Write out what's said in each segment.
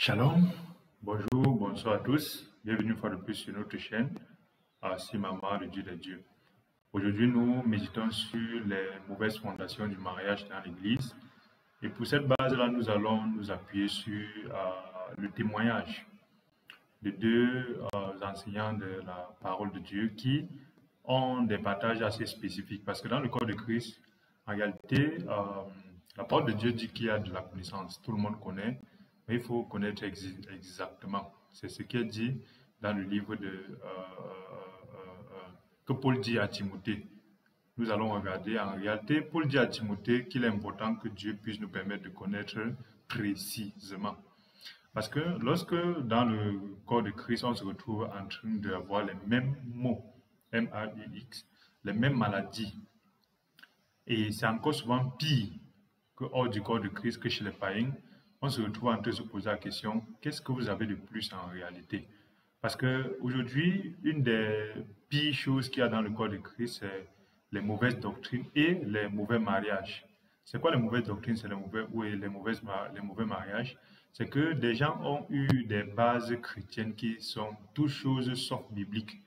Shalom, bonjour, bonsoir à tous. Bienvenue une fois de plus sur notre chaîne, Simama, le Dieu des dieux. Aujourd'hui, nous méditons sur les mauvaises fondations du mariage dans l'Église. Et pour cette base-là, nous allons nous appuyer sur le témoignage de deux enseignants de la parole de Dieu qui ont des partages assez spécifiques. Parce que dans le corps de Christ, en réalité, la parole de Dieu dit qu'il y a de la connaissance. Tout le monde connaît, mais il faut connaître exactement. C'est ce qui est dit dans le livre que Paul dit à Timothée. Nous allons regarder, en réalité, Paul dit à Timothée qu'il est important que Dieu puisse nous permettre de connaître précisément. Parce que lorsque dans le corps de Christ, on se retrouve en train d'avoir les mêmes mots, M-A-U-X, les mêmes maladies, et c'est encore souvent pire que hors du corps de Christ, que chez les païens, on se retrouve en train de se poser la question, qu'est-ce que vous avez de plus en réalité? Parce qu'aujourd'hui, une des pires choses qu'il y a dans le corps de Christ, c'est les mauvaises doctrines et les mauvais mariages. C'est quoi les mauvaises doctrines? C'est les mauvais mariages. C'est que des gens ont eu des bases chrétiennes qui sont toutes choses sauf bibliques.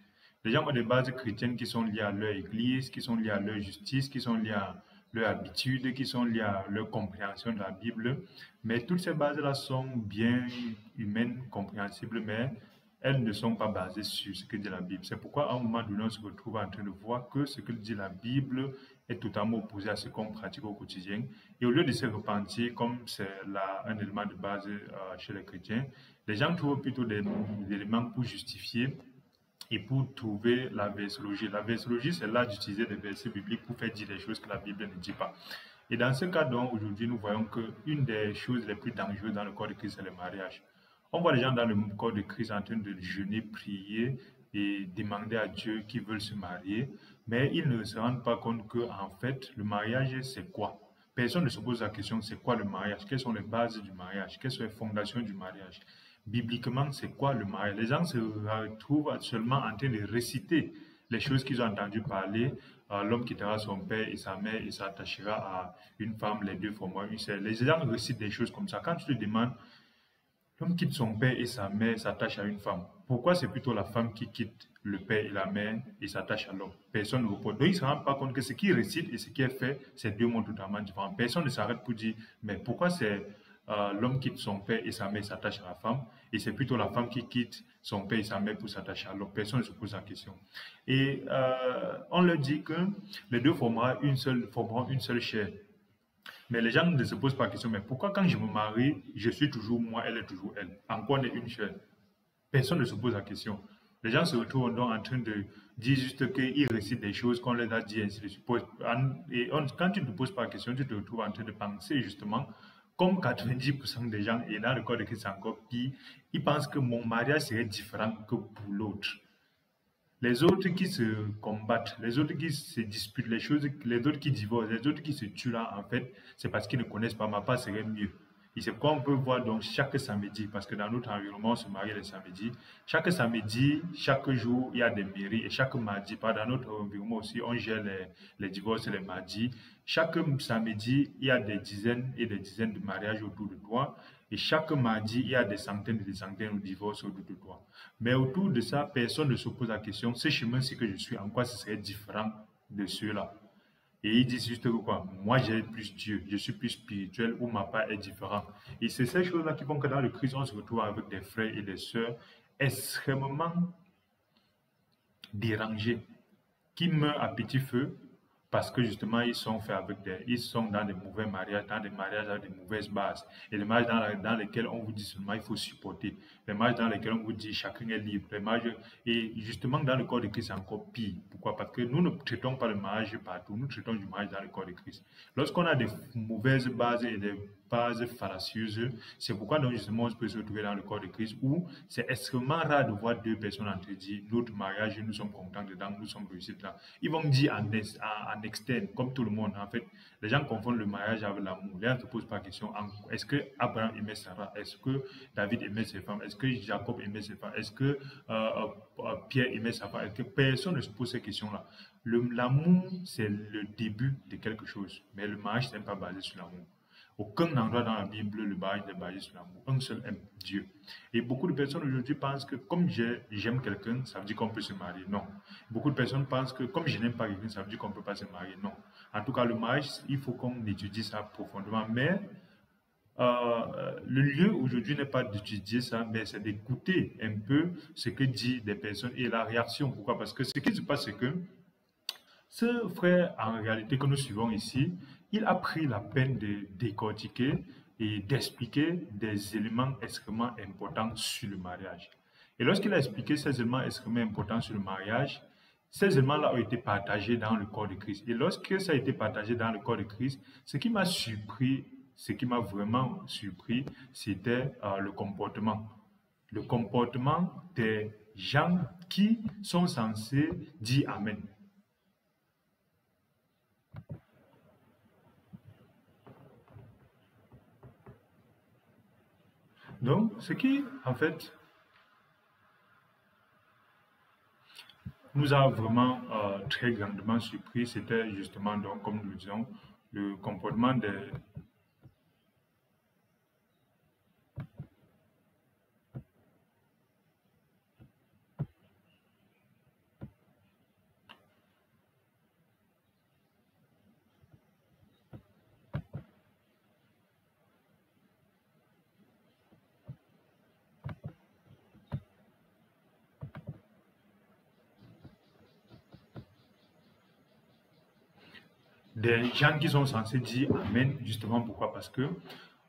Les gens ont des bases chrétiennes qui sont liées à leur église, qui sont liées à leur justice, qui sont liées à leur habitude, qui sont liées à leur compréhension de la Bible. Mais toutes ces bases-là sont bien humaines, compréhensibles, mais elles ne sont pas basées sur ce que dit la Bible. C'est pourquoi à un moment donné, on se retrouve en train de voir que ce que dit la Bible est totalement opposé à ce qu'on pratique au quotidien. Et au lieu de se repentir, comme c'est un élément de base chez les chrétiens, les gens trouvent plutôt des éléments pour justifier et pour trouver la versologie. La versologie, c'est l'art d'utiliser des versets bibliques pour faire dire des choses que la Bible ne dit pas. Et dans ce cas, donc, aujourd'hui, nous voyons qu'une des choses les plus dangereuses dans le corps de Christ, c'est le mariage. On voit les gens dans le corps de Christ en train de jeûner, prier et demander à Dieu qu'ils veulent se marier, mais ils ne se rendent pas compte que, en fait, le mariage, c'est quoi? Personne ne se pose la question, c'est quoi le mariage? Quelles sont les bases du mariage? Quelles sont les fondations du mariage? Bibliquement, c'est quoi le mariage? Les gens se retrouvent seulement en train de réciter les choses qu'ils ont entendu parler. L'homme quittera son père et sa mère et s'attachera à une femme, les deux formeront une seule. Les gens récitent des choses comme ça. Quand tu te demandes, l'homme quitte son père et sa mère s'attache à une femme. Pourquoi c'est plutôt la femme qui quitte le père et la mère et s'attache à l'homme? Personne ne répond. Donc, ils ne se rendent pas compte que ce qui récite et ce qui est fait, c'est deux mondes totalement différents. Personne ne s'arrête pour dire, mais pourquoi c'est l'homme quitte son père et sa mère s'attache à la femme, et c'est plutôt la femme qui quitte son père et sa mère pour s'attacher à l'homme? Personne ne se pose la question. Et on leur dit que les deux formeront une seule chair. Mais les gens ne se posent pas la question, mais pourquoi quand je me marie, je suis toujours moi, elle est toujours elle? En quoi on est une chair? Personne ne se pose la question. Les gens se retrouvent donc en train de dire juste qu'ils récitent des choses qu'on leur a dit, ainsi de suite. Et quand tu ne te poses pas la question, tu te retrouves en train de penser justement, comme 90% des gens, et dans le corps de Christ c'est encore pire, ils pensent que mon mariage serait différent que pour l'autre. Les autres qui se combattent, les autres qui se disputent, les autres qui divorcent, les autres qui se tuent là, en fait, c'est parce qu'ils ne connaissent pas. Ma part serait mieux. Et c'est pourquoi on peut voir donc chaque samedi, parce que dans notre environnement, on se marie les samedis. Chaque samedi, chaque jour, il y a des mairies. Et chaque mardi, dans notre environnement aussi, on gère les divorces les mardis. Chaque samedi, il y a des dizaines et des dizaines de mariages autour de toi. Et chaque mardi, il y a des centaines et des centaines de divorces autour de toi. Mais autour de ça, personne ne se pose la question, ce chemin-ci que je suis, en quoi ce serait différent de ceux-là? Et ils disent juste que quoi, moi j'ai plus Dieu, je suis plus spirituel, ou ma part est différente. Et c'est ces choses-là qui font que dans le Christ, on se retrouve avec des frères et des sœurs extrêmement dérangés, qui meurent à petit feu, parce que justement, ils sont dans des mauvais mariages, dans des mariages avec des mauvaises bases. Et les mariages dans lesquels on vous dit seulement il faut supporter. Les mariages dans lesquels on vous dit chacun est libre. Et justement, dans le corps de Christ, c'est encore pire. Pourquoi? Parce que nous ne traitons pas le mariage partout. Nous traitons du mariage dans le corps de Christ. Lorsqu'on a des mauvaises bases et des bases fallacieuses, c'est pourquoi donc justement on peut se retrouver dans le corps de Christ où c'est extrêmement rare de voir deux personnes entre dire notre mariage, nous sommes contents dedans, nous sommes réussis dedans. Ils vont me dire en externe, comme tout le monde. En fait, les gens confondent le mariage avec l'amour. Les gens ne se posent pas la question, est-ce que Abraham aimait Sarah? Est-ce que David aimait ses femmes? Est-ce que Jacob aimait ses femmes? Est-ce que Pierre aimait sa femme? Est-ce que personne ne se pose ces questions-là? L'amour, c'est le début de quelque chose. Mais le mariage, ce n'est pas basé sur l'amour. Aucun endroit dans la Bible, mariage est basé sur l'amour. Un seul aime, Dieu. Et beaucoup de personnes aujourd'hui pensent que comme j'aime quelqu'un, ça veut dire qu'on peut se marier. Non. Beaucoup de personnes pensent que comme je n'aime pas quelqu'un, ça veut dire qu'on ne peut pas se marier. Non. En tout cas, le mariage, il faut qu'on étudie ça profondément. Mais le lieu aujourd'hui n'est pas d'étudier ça, mais c'est d'écouter un peu ce que disent des personnes et la réaction. Pourquoi? Parce que ce qui se passe, c'est que ce frère, en réalité, que nous suivons ici, il a pris la peine de décortiquer et d'expliquer des éléments extrêmement importants sur le mariage. Et lorsqu'il a expliqué ces éléments extrêmement importants sur le mariage, ces éléments-là ont été partagés dans le corps de Christ. Et lorsque ça a été partagé dans le corps de Christ, ce qui m'a surpris, ce qui m'a vraiment surpris, c'était le comportement. Le comportement des gens qui sont censés dire Amen. Donc, ce qui, en fait, nous a vraiment très grandement surpris, c'était justement, donc, comme nous le disons, le comportement des gens qui sont censés dire Amen, justement, pourquoi? Parce que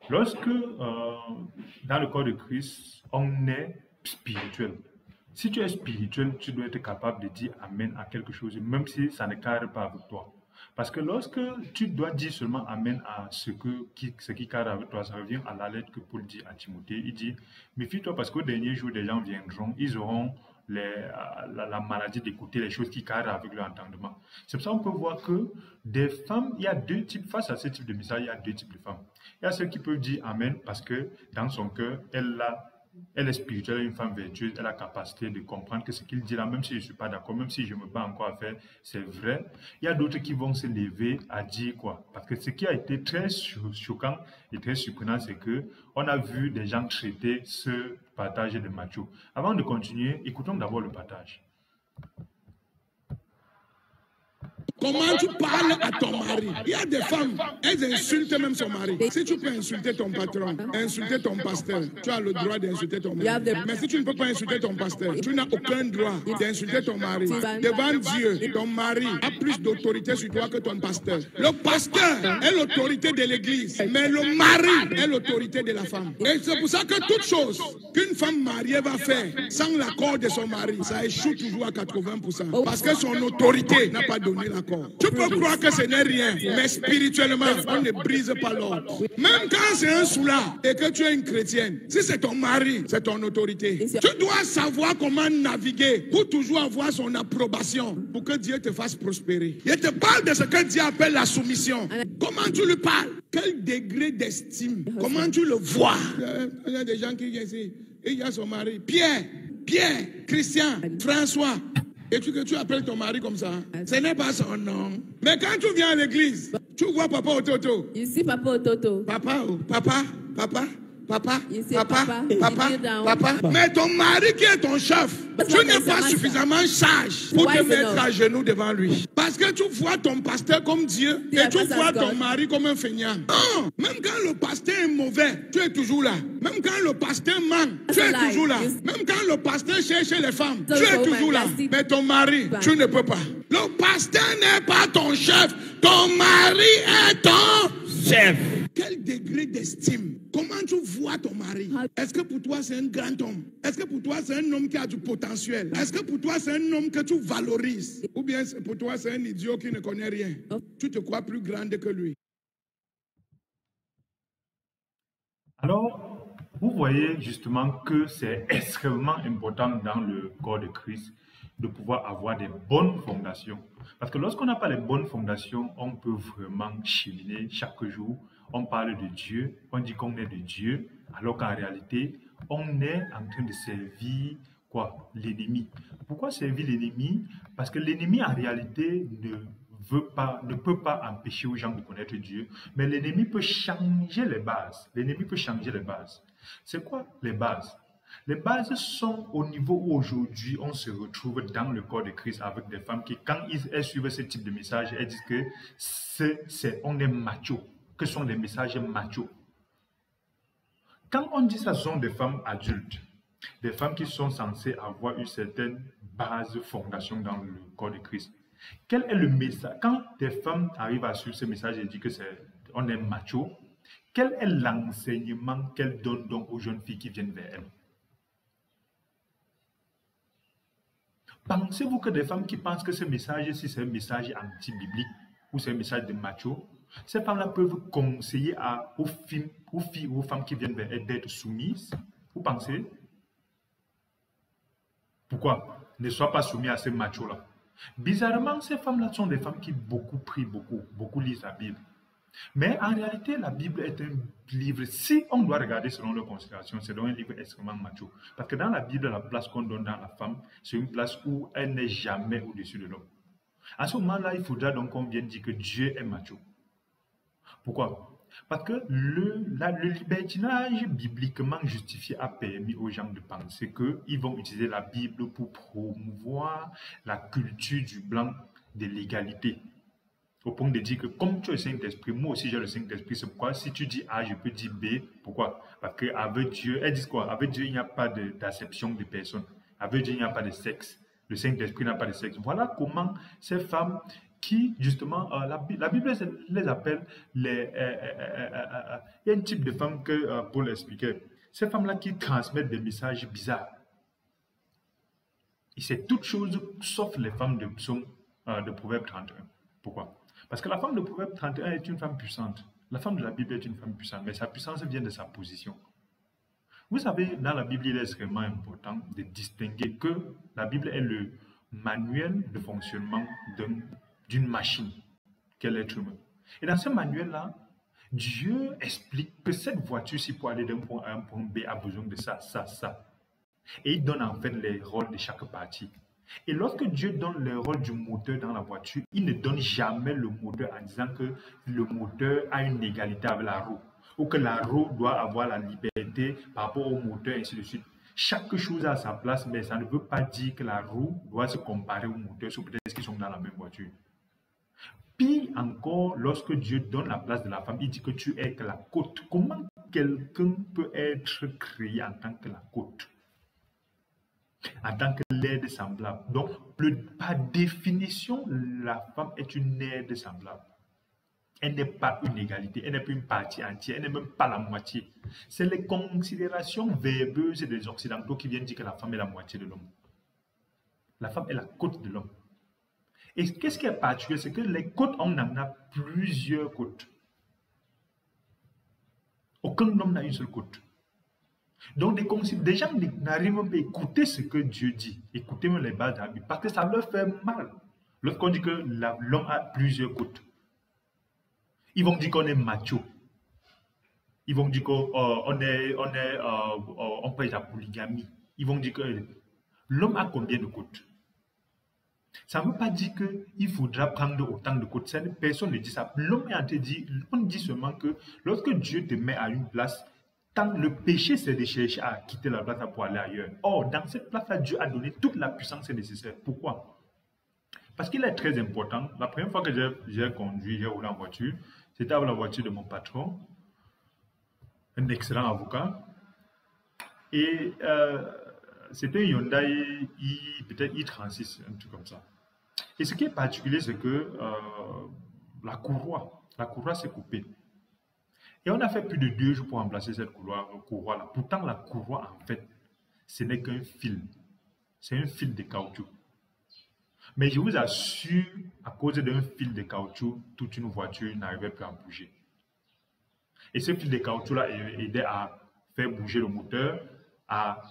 lorsque, dans le corps de Christ, on est spirituel. Si tu es spirituel, tu dois être capable de dire Amen à quelque chose, même si ça ne cadre pas avec toi. Parce que lorsque tu dois dire seulement Amen à ce qui cadre avec toi, ça revient à la lettre que Paul dit à Timothée. Il dit, méfie-toi parce qu'au dernier jour, des gens viendront, ils auront la maladie d'écouter les choses qui cadrent avec leur entendement. C'est pour ça qu'on peut voir que des femmes, il y a deux types, face à ce type de message, il y a deux types de femmes. Il y a celles qui peuvent dire Amen parce que dans son cœur, elle est spirituelle, une femme vertueuse, elle a la capacité de comprendre que ce qu'il dit là, même si je ne suis pas d'accord, même si je me bats encore à faire, c'est vrai. Il y a d'autres qui vont se lever à dire quoi? Parce que ce qui a été très choquant et très surprenant, c'est que on a vu des gens traiter ce partage de macho. Avant de continuer, écoutons d'abord le partage. Comment tu parles à ton mari? Il y a des femmes, elles insultent même son mari. Si tu peux insulter ton patron, insulter ton pasteur, tu as le droit d'insulter ton mari. Mais si tu ne peux pas insulter ton pasteur, tu n'as aucun droit d'insulter ton mari. Devant Dieu, ton mari a plus d'autorité sur toi que ton pasteur. Le pasteur est l'autorité de l'église, mais le mari est l'autorité de la femme. Et c'est pour ça que toute chose qu'une femme mariée va faire sans l'accord de son mari, ça échoue toujours à 80%. Parce que son autorité n'a pas donné l'accord. Tu peux croire que ce n'est rien, mais spirituellement, on ne brise pas l'ordre. Même quand c'est un soulard et que tu es une chrétienne, si c'est ton mari, c'est ton autorité. Tu dois savoir comment naviguer pour toujours avoir son approbation, pour que Dieu te fasse prospérer. Il te parle de ce que Dieu appelle la soumission. Comment tu lui parles? Quel degré d'estime? Comment tu le vois? Il y a des gens qui viennent ici, et il y a son mari. Pierre, Christian, François. Et tu appelles ton mari comme ça. Ce n'est pas son nom. Mais quand tu viens à l'église, tu vois papa au toto. Ici, papa au toto. Papa. Ici, papa. Mais ton mari qui est ton chef, tu n'es pas suffisamment sage pour te mettre à genoux devant lui. Parce que tu vois ton pasteur comme Dieu et tu vois ton mari comme un feignant. Non, même quand le pasteur est mauvais, tu es toujours là. Même quand le pasteur ment, tu es toujours là. Même quand le pasteur cherche les femmes, tu es toujours là. Mais ton mari, tu ne peux pas. Le pasteur n'est pas ton chef. Ton mari est ton chef. Quel degré d'estime? Comment tu vois ton mari? Est-ce que pour toi c'est un grand homme? Est-ce que pour toi c'est un homme qui a du potentiel? Est-ce que pour toi c'est un homme que tu valorises? Ou bien pour toi c'est un idiot qui ne connaît rien? Tu te crois plus grande que lui? Alors, vous voyez justement que c'est extrêmement important dans le corps de Christ de pouvoir avoir des bonnes fondations. Parce que lorsqu'on n'a pas les bonnes fondations, on peut vraiment cheminer chaque jour. On parle de Dieu, on dit qu'on est de Dieu, alors qu'en réalité, on est en train de servir quoi? L'ennemi. Pourquoi servir l'ennemi? Parce que l'ennemi, en réalité, ne ne peut pas empêcher aux gens de connaître Dieu, mais l'ennemi peut changer les bases. L'ennemi peut changer les bases. C'est quoi les bases? Les bases sont au niveau où aujourd'hui on se retrouve dans le corps de Christ avec des femmes qui, quand elles suivent ce type de message, elles disent que on est macho, que ce sont des messages machos. Quand on dit ça, ce sont des femmes adultes, des femmes qui sont censées avoir une certaine base, fondation dans le corps de Christ. Quel est le message? Quand des femmes arrivent à suivre ce message et disent que on est macho, quel est l'enseignement qu'elles donnent donc aux jeunes filles qui viennent vers elles? Pensez-vous que des femmes qui pensent que ce message, si c'est un message anti-biblique ou c'est un message de macho, ces femmes-là peuvent conseiller aux filles ou aux femmes qui viennent vers elles d'être soumises? Vous pensez? Pourquoi? Ne sois pas soumis à ces machos-là. Bizarrement, ces femmes-là sont des femmes qui beaucoup prient, beaucoup lisent la Bible. Mais en réalité, la Bible est un livre, si on doit regarder selon leurs considérations, c'est donc un livre extrêmement macho. Parce que dans la Bible, la place qu'on donne dans la femme, c'est une place où elle n'est jamais au-dessus de l'homme. À ce moment-là, il faudra donc qu'on vienne dire que Dieu est macho. Pourquoi? Parce que le libertinage bibliquement justifié a permis aux gens de penser qu'ils vont utiliser la Bible pour promouvoir la culture du blanc de l'égalité. Au point de dire que comme tu as le Saint-Esprit, moi aussi j'ai le Saint-Esprit. C'est pourquoi si tu dis A, je peux dire B. Pourquoi? Parce qu'avec Dieu, elles disent quoi? Avec Dieu, il n'y a pas d'acception de personne. Avec Dieu, il n'y a pas de sexe. Le Saint-Esprit n'a pas de sexe. Voilà comment ces femmes qui, justement, la Bible les appelle il y a un type de femmes que Paul expliquait. Ces femmes-là qui transmettent des messages bizarres. Et c'est toute chose sauf les femmes de Proverbe 31. Pourquoi? Parce que la femme de Proverbe 31 est une femme puissante. La femme de la Bible est une femme puissante, mais sa puissance vient de sa position. Vous savez, dans la Bible, il est extrêmement important de distinguer que la Bible est le manuel de fonctionnement d'une machine, qu'est l'être humain. Et dans ce manuel-là, Dieu explique que cette voiture-ci, pour aller d'un point A à un point B, a besoin de ça, ça, ça. Et il donne en fait les rôles de chaque partie. Et lorsque Dieu donne le rôle du moteur dans la voiture, il ne donne jamais le moteur en disant que le moteur a une égalité avec la roue, ou que la roue doit avoir la liberté par rapport au moteur, et ainsi de suite. Chaque chose a sa place, mais ça ne veut pas dire que la roue doit se comparer au moteur, sauf peut-être qu'ils sont dans la même voiture. Puis encore, lorsque Dieu donne la place de la femme, il dit que tu es que la côte. Comment quelqu'un peut être créé en tant que la côte? En tant que l'aide semblable. Donc, par définition, la femme est une aide semblable. Elle n'est pas une égalité, elle n'est pas une partie entière, elle n'est même pas la moitié. C'est les considérations verbeuses des Occidentaux qui viennent dire que la femme est la moitié de l'homme. La femme est la côte de l'homme. Et qu'est-ce qui est particulier? C'est que les côtes, on en a plusieurs côtes. Aucun homme n'a une seule côte. Donc, des gens n'arrivent même pas à écouter ce que Dieu dit. Écoutez même les bases de la Bible, parce que ça leur fait mal. Lorsqu'on dit que l'homme a plusieurs côtes, ils vont dire qu'on est macho. Ils vont dire qu'on peut être la polygamie. Ils vont dire que l'homme a combien de côtes? Ça ne veut pas dire qu'il faudra prendre autant de côtes. Personne ne dit ça. L'homme est en train de dire, on dit seulement que lorsque Dieu te met à une place, le péché, c'est de chercher à quitter la place pour aller ailleurs. Or, dans cette place-là, Dieu a donné toute la puissance nécessaire. Pourquoi? Parce qu'il est très important. La première fois que j'ai conduit, j'ai roulé en voiture, c'était avec la voiture de mon patron, un excellent avocat. Et c'était un Hyundai peut-être i36, un truc comme ça. Et ce qui est particulier, c'est que la courroie s'est coupée. Et on a fait plus de 2 jours pour remplacer cette courroie-là. Pourtant, la courroie, en fait, ce n'est qu'un fil. C'est un fil de caoutchouc. Mais je vous assure, à cause d'un fil de caoutchouc, toute une voiture n'arrivait plus à bouger. Et ce fil de caoutchouc-là aidait à faire bouger le moteur, à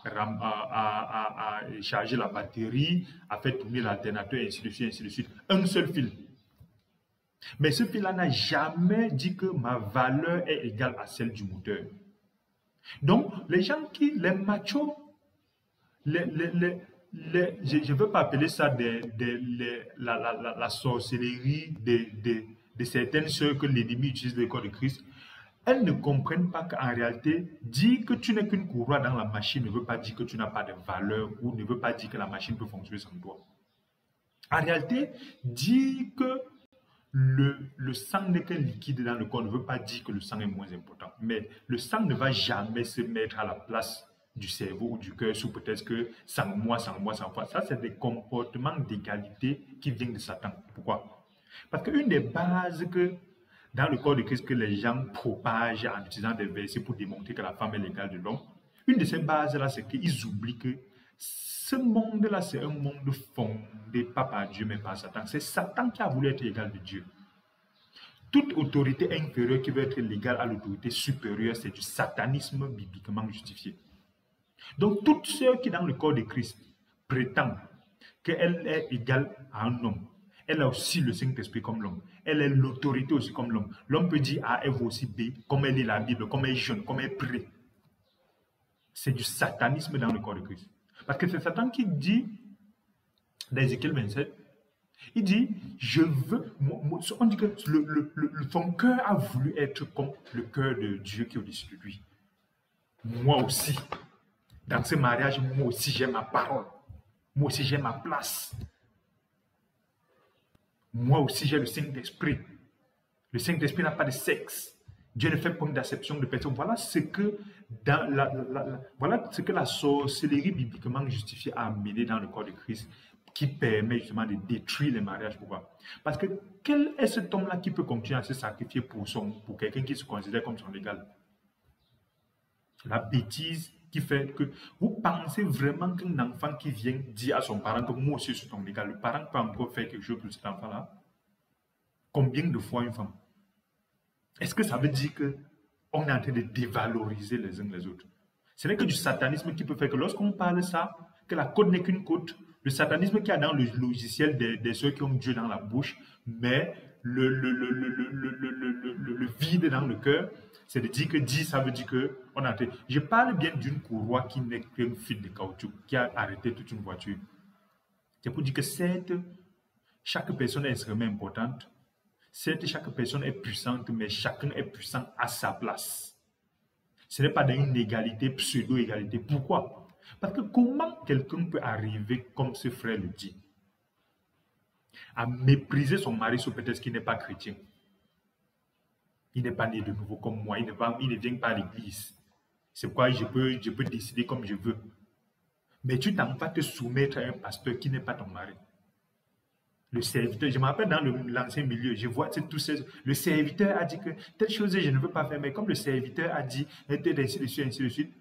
charger la batterie, à faire tourner l'alternateur, et ainsi de suite, ainsi de suite. Un seul fil. Mais ce fil-là n'a jamais dit que ma valeur est égale à celle du moteur. Donc, les gens les machos, je ne veux pas appeler ça la sorcellerie de certaines sœurs que l'ennemi utilise le corps de Christ. Elles ne comprennent pas qu'en réalité, dire que tu n'es qu'une courroie dans la machine ne veut pas dire que tu n'as pas de valeur ou ne veut pas dire que la machine peut fonctionner sans toi. En réalité, dire que le sang n'est qu'un liquide dans le corps ne veut pas dire que le sang est moins important. Mais le sang ne va jamais se mettre à la place du cerveau ou du cœur sous peut-être que sans moi. Ça, c'est des comportements d'égalité qui viennent de Satan. Pourquoi? Parce qu'une des bases que dans le corps de Christ que les gens propagent en utilisant des versets pour démontrer que la femme est l'égale de l'homme, une de ces bases-là, c'est qu'ils oublient que ce monde-là, c'est un monde fondé pas par Dieu, mais par Satan. C'est Satan qui a voulu être égal de Dieu. Toute autorité inférieure qui veut être l'égale à l'autorité supérieure, c'est du satanisme bibliquement justifié. Donc, toutes ceux qui, dans le corps de Christ, prétendent qu'elle est égale à un homme, elle a aussi le Saint-Esprit comme l'homme. Elle est l'autorité aussi comme l'homme. L'homme peut dire A, elle vaut aussi B, comme elle lit la Bible, comme elle est jeune, comme elle prie. C'est du satanisme dans le corps de Christ. Parce que c'est Satan qui dit, dans Ézéchiel 27, il dit, je veux, on dit que son cœur a voulu être comme le cœur de Dieu qui est au-dessus de lui. Moi aussi, dans ce mariage, moi aussi j'ai ma parole. Moi aussi j'ai ma place. Moi aussi, j'ai le Saint-Esprit. Le Saint-Esprit n'a pas de sexe. Dieu ne fait pas d'acception de personne. Voilà ce que, voilà ce que la sorcellerie bibliquement justifiée a amené dans le corps de Christ, qui permet justement de détruire les mariages. Pourquoi? Parce que quel est cet homme-là qui peut continuer à se sacrifier pour quelqu'un qui se considère comme son égal? La bêtise qui fait que vous pensez vraiment qu'un enfant qui vient dire à son parent que moi aussi je suis ton égal, le parent peut encore faire quelque chose pour cet enfant-là? Combien de fois une femme? Est-ce que ça veut dire qu'on est en train de dévaloriser les uns les autres? Ce n'est que du satanisme qui peut faire que lorsqu'on parle de ça, que la côte n'est qu'une côte, le satanisme qu'il y a dans le logiciel des ceux qui ont Dieu dans la bouche, mais le vide dans le cœur, c'est de dire que 10, ça veut dire que on a. Je parle bien d'une courroie qui n'est qu'un fil de caoutchouc qui a arrêté toute une voiture. C'est pour dire que certes, chaque personne est extrêmement importante. Certes, chaque personne est puissante, mais chacun est puissant à sa place. Ce n'est pas dans une égalité, pseudo-égalité. Pourquoi? Parce que comment quelqu'un peut arriver, comme ce frère le dit, à mépriser son mari sur peut-être qu'il n'est pas chrétien? Il n'est pas né de nouveau comme moi, il ne vient pas à l'église. C'est pourquoi je peux décider comme je veux. Mais tu t'en vas te soumettre à un pasteur qui n'est pas ton mari. Le serviteur, je me rappelle dans l'ancien milieu, je vois tous ces... Le serviteur a dit que telle chose je ne veux pas faire, mais comme le serviteur a dit, ainsi de suite,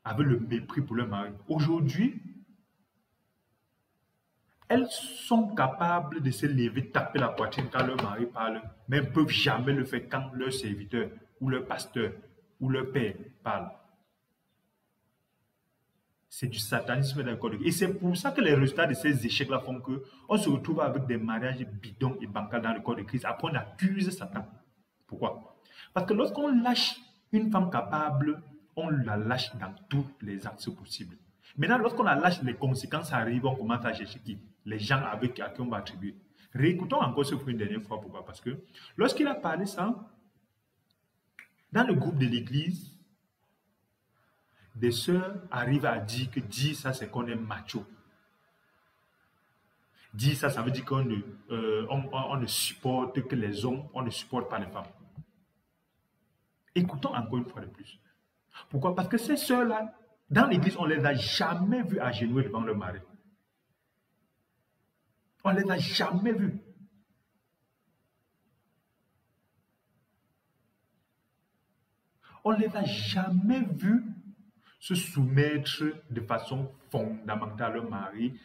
avec le mépris pour leur mari. Aujourd'hui, elles sont capables de se lever, taper la poitrine quand leur mari parle, mais elles ne peuvent jamais le faire quand leur serviteur, ou leur pasteur, ou leur père parle. C'est du satanisme d'un corps de Christ. Et c'est pour ça que les résultats de ces échecs-là font qu'on se retrouve avec des mariages bidons et bancals dans le corps de Christ. Après, on accuse Satan. Pourquoi? Parce que lorsqu'on lâche une femme capable, on la lâche dans tous les axes possibles. Maintenant, lorsqu'on la lâche, les conséquences arrivent, on commence à chercher qui? Les gens à qui on va attribuer. Réécoutons encore ce point une dernière fois. Pourquoi? Parce que lorsqu'il a parlé ça, dans le groupe de l'église, des sœurs arrivent à dire que dire ça, c'est qu'on est macho. Dire ça, ça veut dire qu'on ne supporte que les hommes, on ne supporte pas les femmes. Écoutons encore une fois de plus. Pourquoi? Parce que ces sœurs-là, dans l'église, on ne les a jamais vues agenouiller devant leur mari. On ne les a jamais vues. On ne les a jamais vues se soumettre de façon fondamentale à leur mari,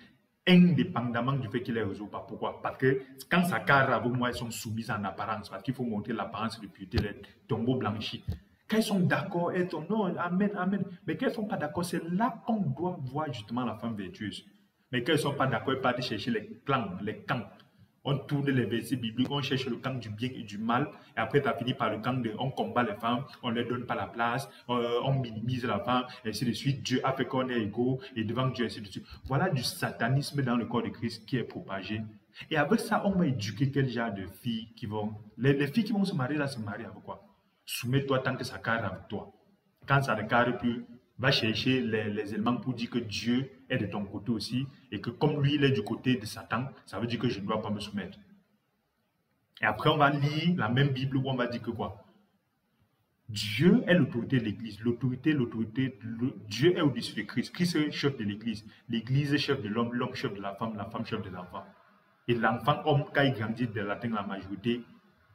indépendamment du fait qu'il les résout pas. Pourquoi? Parce que quand ça carre avec moi, elles sont soumises en apparence, parce qu'il faut montrer l'apparence de pureté, les tombeaux blanchis. Quand elles sont d'accord, elles sont non, amen, amen. Mais quand elles ne sont pas d'accord, c'est là qu'on doit voir justement la femme vertueuse. Mais quand elles ne sont pas d'accord, elles partent chercher les clans, les camps. On tourne les versets bibliques, on cherche le camp du bien et du mal, et après, tu as fini par le camp de on combat les femmes, on ne leur donne pas la place, on minimise la femme, et ainsi de suite. Dieu a fait qu'on est égaux, et devant Dieu, ainsi de suite. Voilà du satanisme dans le corps de Christ qui est propagé. Et avec ça, on va éduquer quel genre de filles qui vont. Les filles qui vont se marier, là, se marient avec quoi? Soumets-toi tant que ça carre avec toi. Quand ça ne carre plus, va chercher les éléments pour dire que Dieu est de ton côté aussi et que comme lui, il est du côté de Satan, ça veut dire que je ne dois pas me soumettre. Et après, on va lire la même Bible où on va dire que quoi? Dieu est l'autorité de l'Église. Dieu est au-dessus de Christ. Christ est chef de l'Église. L'Église est chef de l'homme, l'homme chef de la femme chef de l'enfant. Et l'enfant homme, quand il grandit, il atteint la majorité,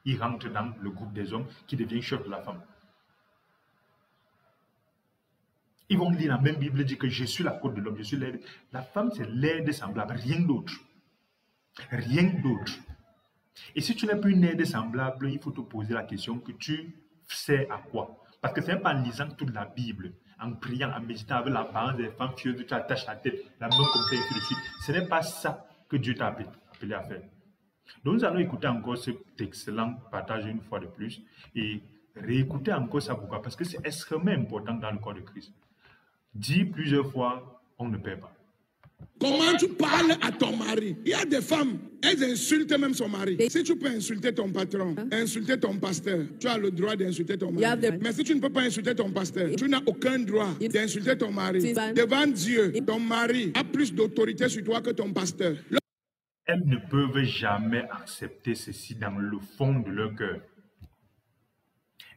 il rentre dans le groupe des hommes qui devient chef de la femme. Ils vont lire la même Bible, dire que je suis la côte de l'homme, je suis l'aide. La femme, c'est l'aide semblable, rien d'autre. Rien d'autre. Et si tu n'es plus une aide semblable, il faut te poser la question que tu sais à quoi. Parce que ce n'est pas en lisant toute la Bible, en priant, en méditant avec l'apparence des femmes pieuses, tu attaches la tête, la main comme ça, et ainsi de suite. Ce n'est pas ça que Dieu t'a appelé à faire. Donc nous allons écouter encore cet excellent partage une fois de plus et réécouter encore ça. Pourquoi? Parce que c'est extrêmement important dans le corps de Christ. Dit plusieurs fois, on ne perd pas. Comment tu parles à ton mari? Il y a des femmes, elles insultent même son mari. Si tu peux insulter ton patron, insulter ton pasteur, tu as le droit d'insulter ton mari. Mais si tu ne peux pas insulter ton pasteur, tu n'as aucun droit d'insulter ton mari. Devant Dieu, ton mari a plus d'autorité sur toi que ton pasteur. Elles ne peuvent jamais accepter ceci dans le fond de leur cœur.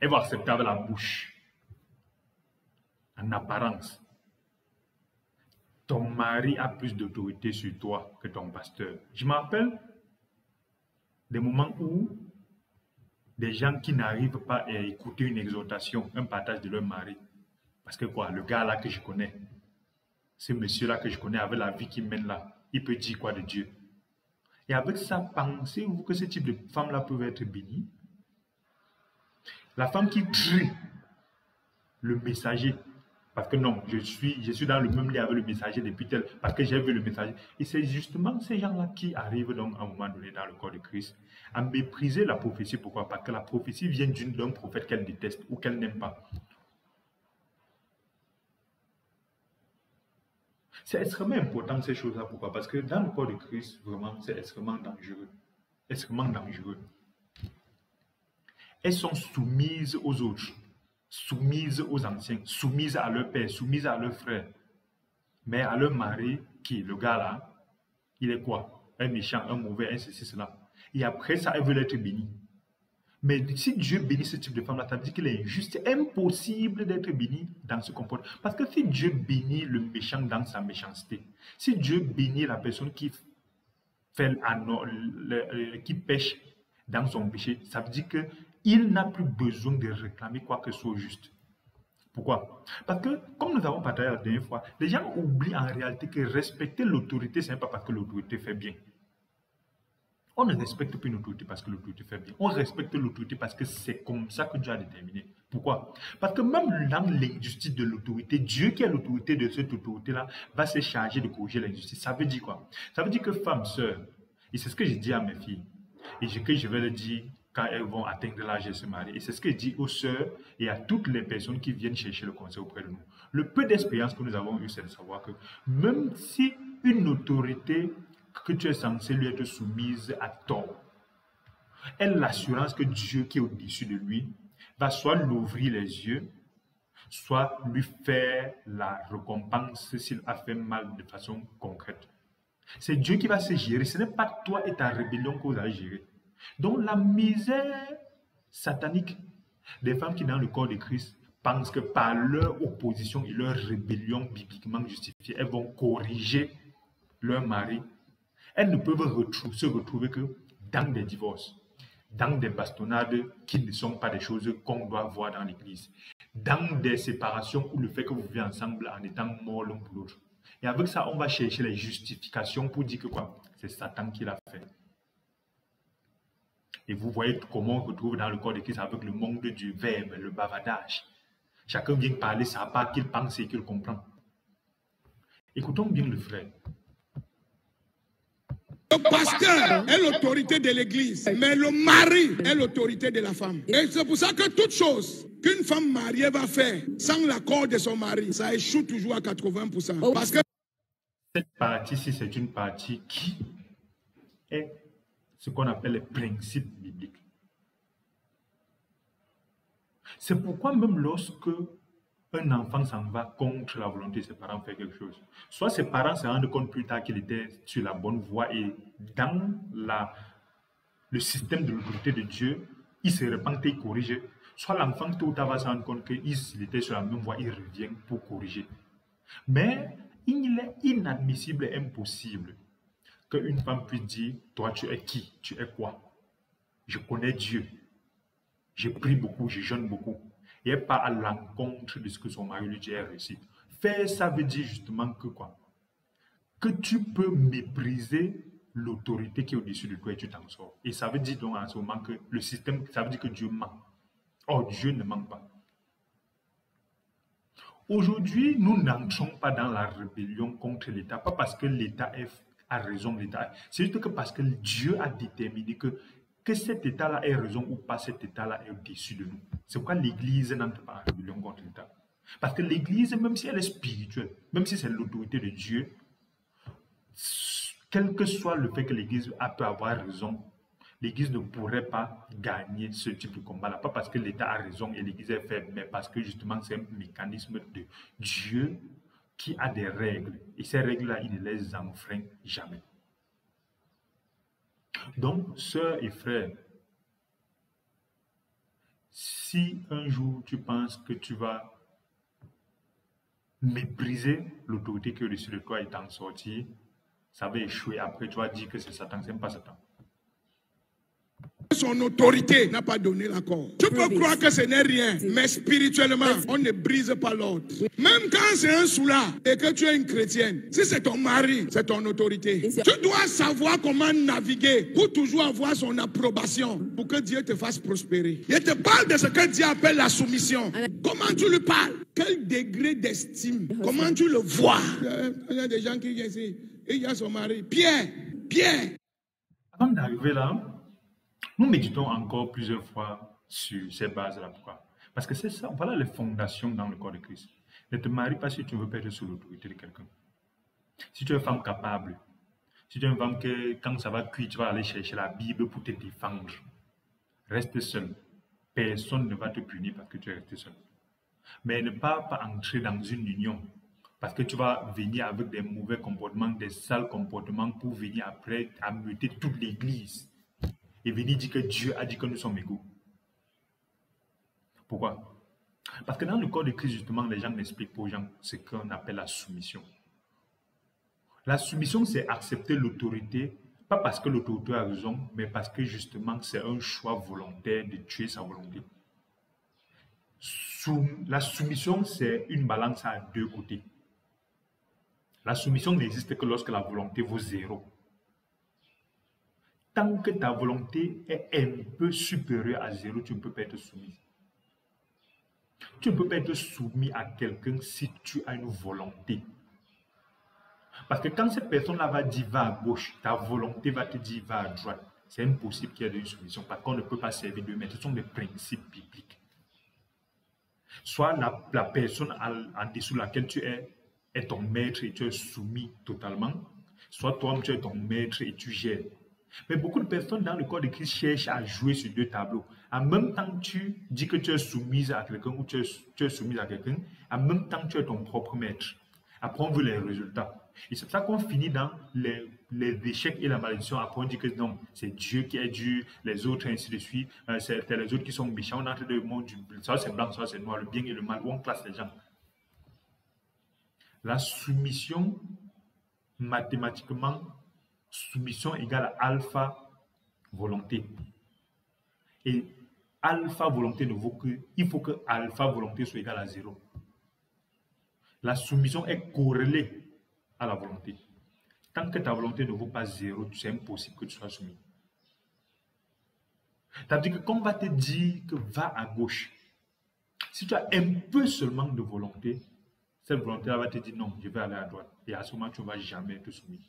Elles vont accepter avec la bouche, en apparence. Ton mari a plus d'autorité sur toi que ton pasteur. Je me rappelle des moments où des gens qui n'arrivent pas à écouter une exhortation, un partage de leur mari. Parce que quoi, le gars là que je connais, ce monsieur-là que je connais avec la vie qu'il mène là, il peut dire quoi de Dieu? Et avec ça, pensez-vous que ce type de femme-là peut être bénie? La femme qui tue le messager, parce que non, je suis dans le même lit avec le messager depuis tel, parce que j'ai vu le messager. Et c'est justement ces gens-là qui arrivent donc à un moment donné dans le corps de Christ à mépriser la prophétie. Pourquoi? Parce que la prophétie vient d'un prophète qu'elle déteste ou qu'elle n'aime pas. C'est extrêmement important ces choses-là. Pourquoi? Parce que dans le corps de Christ, vraiment, c'est extrêmement dangereux. Extrêmement dangereux. Elles sont soumises aux autres, soumises aux anciens, soumises à leur père, soumises à leur frère. Mais à leur mari, qui, le gars là, il est quoi? Un méchant, un mauvais, un ceci, cela. Et après ça, elles veulent être bénies. Mais si Dieu bénit ce type de femme-là, ça veut dire qu'il est injuste. C'est impossible d'être béni dans ce comportement. Parce que si Dieu bénit le méchant dans sa méchanceté, si Dieu bénit la personne qui pêche dans son péché, ça veut dire qu'il n'a plus besoin de réclamer quoi que ce soit juste. Pourquoi? Parce que, comme nous avons partagé la dernière fois, les gens oublient en réalité que respecter l'autorité, ce n'est pas parce que l'autorité fait bien. On ne respecte plus l'autorité parce que l'autorité fait bien. On respecte l'autorité parce que c'est comme ça que Dieu a déterminé. Pourquoi? Parce que même dans l'injustice de l'autorité, Dieu qui est l'autorité de cette autorité-là va se charger de corriger l'injustice. Ça veut dire quoi? Ça veut dire que femmes, sœurs, et c'est ce que j'ai dit à mes filles, et que je vais le dire quand elles vont atteindre l'âge de se marier. Et c'est ce que je dis aux sœurs et à toutes les personnes qui viennent chercher le conseil auprès de nous. Le peu d'expérience que nous avons eu, c'est de savoir que même si une autorité que tu es censé lui être soumise à tort, elle a l'assurance que Dieu qui est au-dessus de lui va soit l'ouvrir les yeux, soit lui faire la récompense s'il a fait mal de façon concrète. C'est Dieu qui va se gérer, ce n'est pas toi et ta rébellion que vous allez gérer. Donc la misère satanique des femmes qui dans le corps de Christ pensent que par leur opposition et leur rébellion bibliquement justifiée, elles vont corriger leur mari. Elles ne peuvent se retrouver que dans des divorces, dans des bastonnades qui ne sont pas des choses qu'on doit voir dans l'église, dans des séparations où le fait que vous vivez ensemble en étant morts l'un pour l'autre. Et avec ça, on va chercher les justifications pour dire que quoi? C'est Satan qui l'a fait. Et vous voyez comment on retrouve dans le corps de Christ avec le monde du verbe, le bavardage. Chacun vient parler sa part qu'il pense et qu'il comprend. Écoutons bien le frère. Le pasteur est l'autorité de l'église, mais le mari est l'autorité de la femme. Et c'est pour ça que toute chose qu'une femme mariée va faire sans l'accord de son mari, ça échoue toujours à 80%. Parce que cette partie-ci, c'est une partie qui est ce qu'on appelle les principes bibliques. C'est pourquoi même lorsque un enfant s'en va contre la volonté de ses parents faire quelque chose, soit ses parents se rendent compte plus tard qu'il était sur la bonne voie et dans le système de l'autorité de Dieu, il se repent et il corrige, soit l'enfant tôt ou tard va se rendre compte qu'il était sur la même voie, il revient pour corriger. Mais il est inadmissible et impossible qu'une femme puisse dire, toi tu es qui? Tu es quoi? Je connais Dieu. J'ai pris beaucoup, je jeûne beaucoup. Et pas à l'encontre de ce que son mari lui dit est réussi. Faire ça veut dire justement que quoi? Que tu peux mépriser l'autorité qui est au-dessus de toi et tu t'en sors. Et ça veut dire donc en ce moment que le système, ça veut dire que Dieu ment. Or, Dieu ne ment pas. Aujourd'hui, nous n'entrons pas dans la rébellion contre l'État, pas parce que l'État a raison, l'État. C'est juste que parce que Dieu a déterminé que cet État-là ait raison ou pas, cet État-là est au-dessus de nous. C'est pourquoi l'Église n'entre pas en rébellion contre l'État. Parce que l'Église, même si elle est spirituelle, même si c'est l'autorité de Dieu, quel que soit le fait que l'Église peut avoir raison, l'Église ne pourrait pas gagner ce type de combat-là. Pas parce que l'État a raison et l'Église est faible, mais parce que justement c'est un mécanisme de Dieu qui a des règles. Et ces règles-là, il ne les enfreint jamais. Donc, sœurs et frères, si un jour tu penses que tu vas mépriser l'autorité qui est au-dessus de toi et t'en sortir, ça va échouer. Après, tu vas dire que c'est Satan, c'est pas Satan. Son autorité n'a pas donné l'accord. Tu peux croire que ce n'est rien, mais spirituellement, on ne brise pas l'ordre. Même quand c'est un soulard et que tu es une chrétienne, si c'est ton mari, c'est ton autorité. Tu dois savoir comment naviguer pour toujours avoir son approbation, pour que Dieu te fasse prospérer. Il te parle de ce que Dieu appelle la soumission. Comment tu lui parles? Quel degré d'estime? Comment tu le vois? Il y a des gens qui viennent ici, et il y a son mari. Pierre. Avant d'arriver là, nous méditons encore plusieurs fois sur ces bases-là. Pourquoi? Parce que c'est ça, voilà les fondations dans le corps de Christ. Ne te marie pas si tu ne veux pas être sous l'autorité de quelqu'un. Si tu es une femme capable, si tu es une femme que quand ça va cuire, tu vas aller chercher la Bible pour te défendre. Reste seul. Personne ne va te punir parce que tu es resté seul. Mais ne pas entrer dans une union parce que tu vas venir avec des mauvais comportements, des sales comportements pour venir après ameuter toute l'église. Et venir dire que Dieu a dit que nous sommes égaux. Pourquoi? Parce que dans le corps de Christ, justement, les gens n'expliquent pas aux gens ce qu'on appelle la soumission. La soumission, c'est accepter l'autorité, pas parce que l'autorité a raison, mais parce que justement, c'est un choix volontaire de tuer sa volonté. La soumission, c'est une balance à deux côtés. La soumission n'existe que lorsque la volonté vaut 0. Tant que ta volonté est un peu supérieure à 0, tu ne peux pas être soumis. Tu ne peux pas être soumis à quelqu'un si tu as une volonté. Parce que quand cette personne-là va dire va à gauche, ta volonté va te dire va à droite. C'est impossible qu'il y ait une soumission parce qu'on ne peut pas servir de maître. Ce sont des principes bibliques. Soit la personne en dessous de laquelle tu es ton maître et tu es soumis totalement, soit toi-même tu es ton maître et tu gères. Mais beaucoup de personnes dans le corps de Christ cherchent à jouer sur deux tableaux. En même temps, tu dis que tu es soumise à quelqu'un ou tu es soumise à quelqu'un, en même temps, tu es ton propre maître. Après, on veut les résultats. Et c'est pour ça qu'on finit dans les échecs et la malédiction. Après, on dit que non, c'est Dieu qui est Dieu, les autres, ainsi de suite. C'est les autres qui sont méchants. On entre dans le monde du ça c'est blanc, ça c'est noir, le bien et le mal, où on classe les gens. La soumission, mathématiquement, soumission égale à alpha volonté. Et alpha volonté ne vaut que, il faut que alpha volonté soit égal à 0. La soumission est corrélée à la volonté. Tant que ta volonté ne vaut pas 0, c'est impossible que tu sois soumis. C'est-à-dire que quand on va te dire que va à gauche, si tu as un peu seulement de volonté, cette volonté-là va te dire non, je vais aller à droite. Et à ce moment, tu ne vas jamais te soumettre.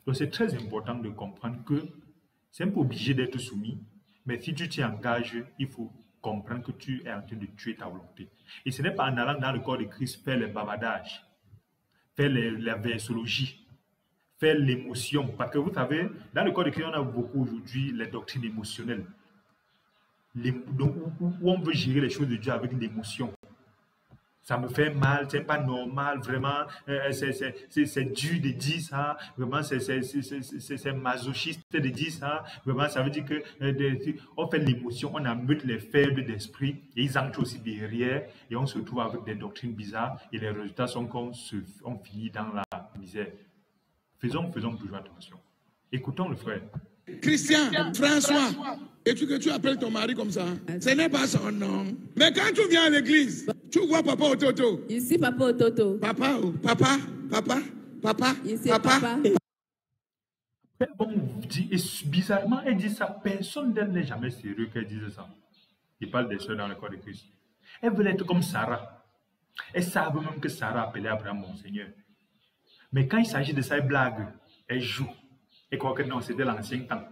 Donc c'est très important de comprendre que c'est un peu obligé d'être soumis, mais si tu t'y engages, il faut comprendre que tu es en train de tuer ta volonté. Et ce n'est pas en allant dans le corps de Christ faire les bavadages, faire la versologie, faire l'émotion. Parce que vous savez, dans le corps de Christ, on a beaucoup aujourd'hui les doctrines émotionnelles. Donc, où on veut gérer les choses de Dieu avec l'émotion. Ça me fait mal, c'est pas normal, vraiment, c'est dur de dire ça, vraiment, c'est masochiste de dire ça, vraiment, ça veut dire que on fait l'émotion, on amène les faibles d'esprit, et ils entrent aussi derrière, et on se retrouve avec des doctrines bizarres, et les résultats sont qu'on finit dans la misère. Faisons toujours attention. Écoutons le frère. Christian, François, et que tu appelles ton mari comme ça, ce n'est pas son nom. Mais quand tu viens à l'église, tu vois papa au toto. Ici, papa au toto. Papa, papa. Ici, papa. On dit, et bizarrement, elle dit ça. Personne d'elle n'est jamais sérieux qu'elle dise ça. Il parle des soeurs dans le corps de Christ. Elle veut être comme Sarah. Elle savait même que Sarah appelait Abraham mon Seigneur. Mais quand il s'agit de ça, elle blague. Elle joue. Et croit que non, c'était l'ancien temps.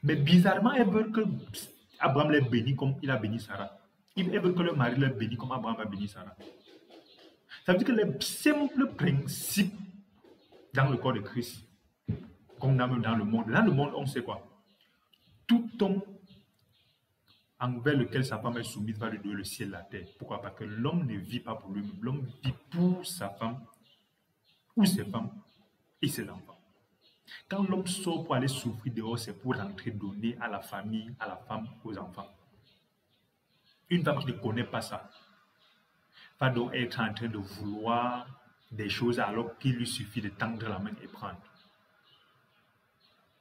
Mais bizarrement, elle veut que Abraham l'ait béni comme il a béni Sarah. Elle veut que le mari l'ait béni comme Abraham a béni Sarah. Ça veut dire que le simple principe dans le corps de Christ, comme dans le monde. Dans le monde, on sait quoi? Tout homme envers lequel sa femme est soumise va lui donner le ciel et la terre. Pourquoi? Parce que l'homme ne vit pas pour lui-même. L'homme vit pour sa femme, ou ses femmes, et ses enfants. Quand l'homme sort pour aller souffrir dehors, c'est pour rentrer donner à la famille, à la femme, aux enfants. Une femme qui ne connaît pas ça va donc être en train de vouloir des choses alors qu'il lui suffit de tendre la main et prendre.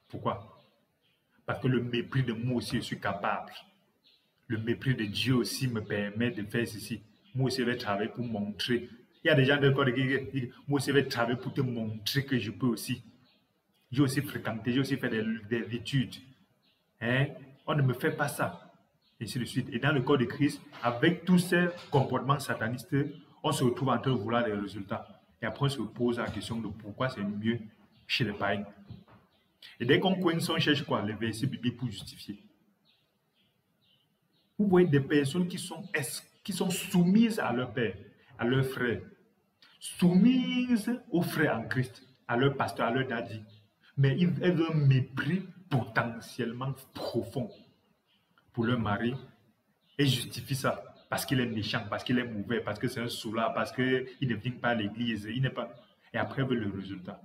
Pourquoi? Parce que le mépris de moi aussi, je suis capable. Le mépris de Dieu aussi me permet de faire ceci. Moi aussi, je vais travailler pour montrer. Il y a des gens de corps qui disent, moi aussi, je vais travailler pour te montrer que je peux aussi. J'ai aussi fréquenté, j'ai aussi fait des études. Hein? On ne me fait pas ça. Et ainsi de suite. Et dans le corps de Christ, avec tous ces comportements satanistes, on se retrouve en train de vouloir des résultats. Et après, on se pose la question de pourquoi c'est mieux chez les païens. Et dès qu'on coince, on cherche quoi? Les versets bibliques pour justifier. Vous voyez des personnes qui sont soumises à leur père, à leur frère, soumises aux frères en Christ, à leur pasteur, à leur daddy. Mais elles ont un mépris potentiellement profond pour leur mari et justifient ça parce qu'il est méchant, parce qu'il est mauvais, parce que c'est un soulard, parce qu'il ne vient pas à l'église, il n'est pas... Et après, veut le résultat.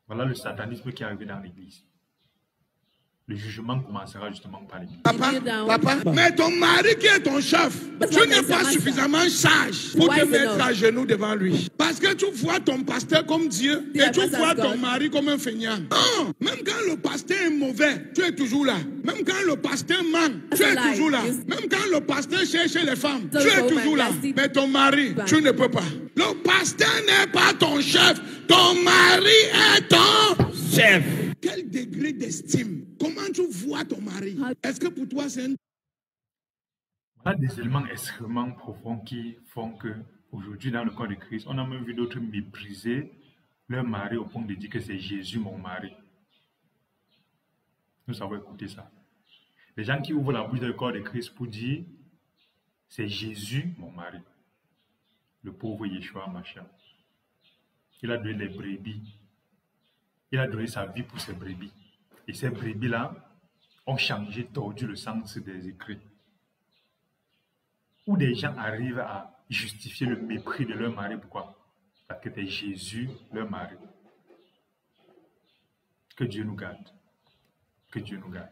Voilà le satanisme qui est arrivé dans l'église. Le jugement commencera justement par l'église. Papa, mais ton mari qui est ton chef, tu n'es pas suffisamment sage pour te mettre à genoux devant lui. Parce que tu vois ton pasteur comme Dieu et tu vois ton mari comme un feignant. Non, même quand le pasteur est mauvais, tu es toujours là. Même quand le pasteur ment, tu es toujours là. Même quand le pasteur cherche les femmes, tu es toujours là. Mais ton mari, tu ne peux pas. Le pasteur n'est pas ton chef. Ton mari est ton chef. Quel degré d'estime? Comment tu vois ton mari? Est-ce que pour toi c'est un... Il y a des éléments extrêmement profonds qui font que aujourd'hui dans le corps de Christ, on a même vu d'autres mépriser leur mari au point de dire que c'est Jésus mon mari. Nous savons écouter ça. Les gens qui ouvrent la bouche du corps de Christ pour dire c'est Jésus mon mari. Le pauvre Yeshua Mashiach. Il a donné les brebis. Il a donné sa vie pour ces brebis. Et ces brebis-là ont changé, tordu le sens des écrits. Où des gens arrivent à justifier le mépris de leur mari. Pourquoi? Parce que c'est Jésus, leur mari. Que Dieu nous garde. Que Dieu nous garde.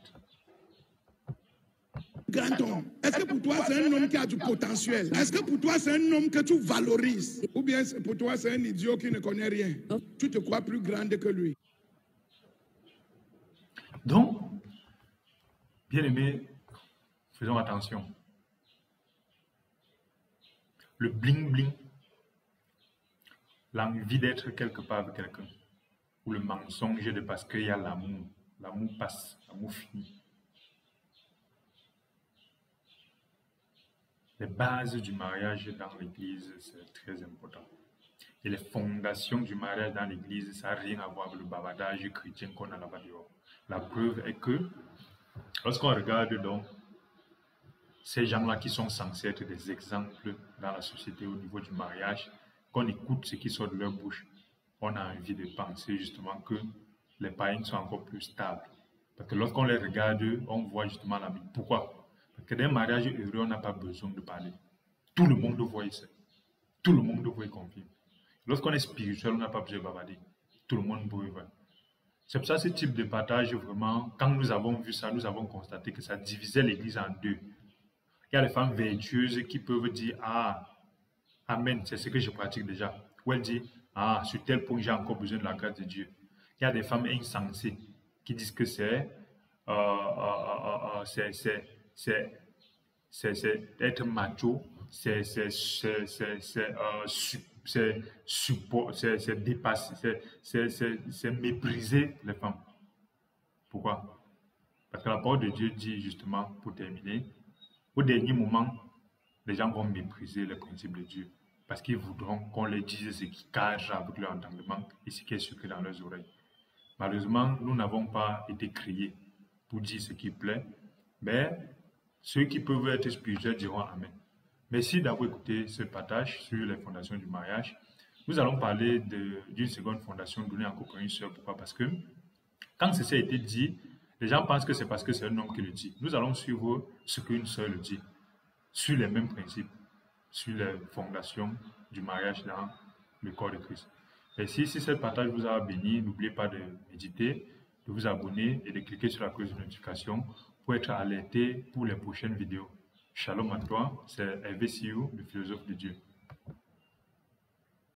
Grand homme. Est-ce que pour toi c'est un homme qui a du potentiel? Est-ce que pour toi c'est un homme que tu valorises? Ou bien pour toi c'est un idiot qui ne connaît rien? Tu te crois plus grande que lui? Donc, bien aimés, faisons attention. Le bling-bling, l'envie d'être quelque part avec quelqu'un, ou le mensonge de parce qu'il y a l'amour. L'amour passe, l'amour finit. Les bases du mariage dans l'église, c'est très important. Et les fondations du mariage dans l'église, ça n'a rien à voir avec le bavardage chrétien qu'on a là-bas dehors. La preuve est que, lorsqu'on regarde donc ces gens-là qui sont censés être des exemples dans la société au niveau du mariage, qu'on écoute ce qui sort de leur bouche, on a envie de penser justement que les païens sont encore plus stables. Parce que lorsqu'on les regarde, on voit justement la Bible. Pourquoi? Parce que d'un mariage heureux, on n'a pas besoin de parler. Tout le monde voit ici. Tout le monde voit et confirme. Lorsqu'on est spirituel, on n'a pas besoin de bavarder. Tout le monde peut voir. C'est pour ça que ce type de partage, vraiment, quand nous avons vu ça, nous avons constaté que ça divisait l'Église en deux. Il y a les femmes vertueuses qui peuvent dire « Ah, Amen, c'est ce que je pratique déjà. » Ou elle dit « Ah, sur tel point, j'ai encore besoin de la grâce de Dieu. » Il y a des femmes insensées qui disent que c'est être macho, c'est dépasser, c'est mépriser les femmes. Pourquoi? Parce que la parole de Dieu dit justement, pour terminer, au dernier moment, les gens vont mépriser les principes de Dieu parce qu'ils voudront qu'on leur dise ce qui cadre avec leur entendement et ce qui est sucré dans leurs oreilles. Malheureusement, nous n'avons pas été créés pour dire ce qui plaît, mais ceux qui peuvent être spirituels diront Amen. Merci d'avoir écouté ce partage sur les fondations du mariage. Nous allons parler d'une seconde fondation donnée encore par une sœur. Pourquoi? Parce que quand ceci a été dit, les gens pensent que c'est parce que c'est un homme qui le dit. Nous allons suivre ce qu'une sœur le dit, sur les mêmes principes, sur les fondations du mariage dans le corps de Christ. Et si ce partage vous a béni, n'oubliez pas de méditer, de vous abonner et de cliquer sur la cloche de notification pour être alerté pour les prochaines vidéos. Shalom à toi, c'est Hervé Siou, le philosophe de Dieu.